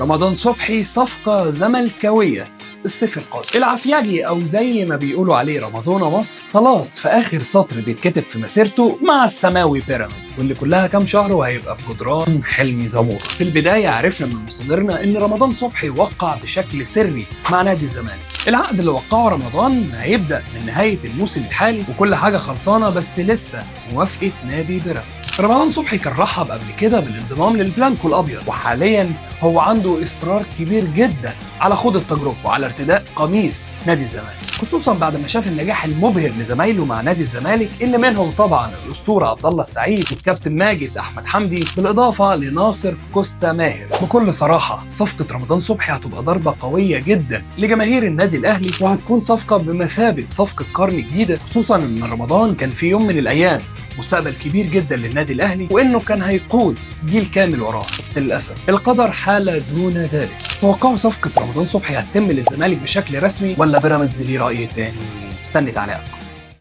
رمضان صبحي صفقة زملكاوية الصيف القادم. العفياجي او زي ما بيقولوا عليه رمضان مصر خلاص في اخر سطر بيتكتب في مسيرته مع السماوي بيراميدز، واللي كلها كام شهر وهيبقى في جدران حلمي زمور. في البدايه عرفنا من مصادرنا ان رمضان صبحي وقع بشكل سري مع نادي الزمالك. العقد اللي وقعه رمضان هيبدا من نهايه الموسم الحالي وكل حاجه خلصانه، بس لسه موافقه نادي بيراميدز. رمضان صبحي كان رحب قبل كده بالانضمام للبلانكو الابيض، وحاليا هو عنده اصرار كبير جدا على خوض التجربه وعلى ارتداء قميص نادي الزمالك، خصوصا بعد ما شاف النجاح المبهر لزمايله مع نادي الزمالك، اللي منهم طبعا الاسطوره عبد الله السعيد والكابتن ماجد احمد حمدي، بالاضافه لناصر كوستا ماهر. بكل صراحه صفقه رمضان صبحي هتبقى ضربه قويه جدا لجماهير النادي الاهلي، وهتكون صفقه بمثابه صفقه قرن جديده، خصوصا ان رمضان كان في يوم من الايام مستقبل كبير جدا للنادي الاهلي، وانه كان هيقود جيل كامل وراه، بس للاسف القدر حال دون ذلك. توقعوا صفقه رمضان صبحي هتتم للزمالك بشكل رسمي ولا بيراميدز ليه راي تاني؟ استني تعليقاتكم.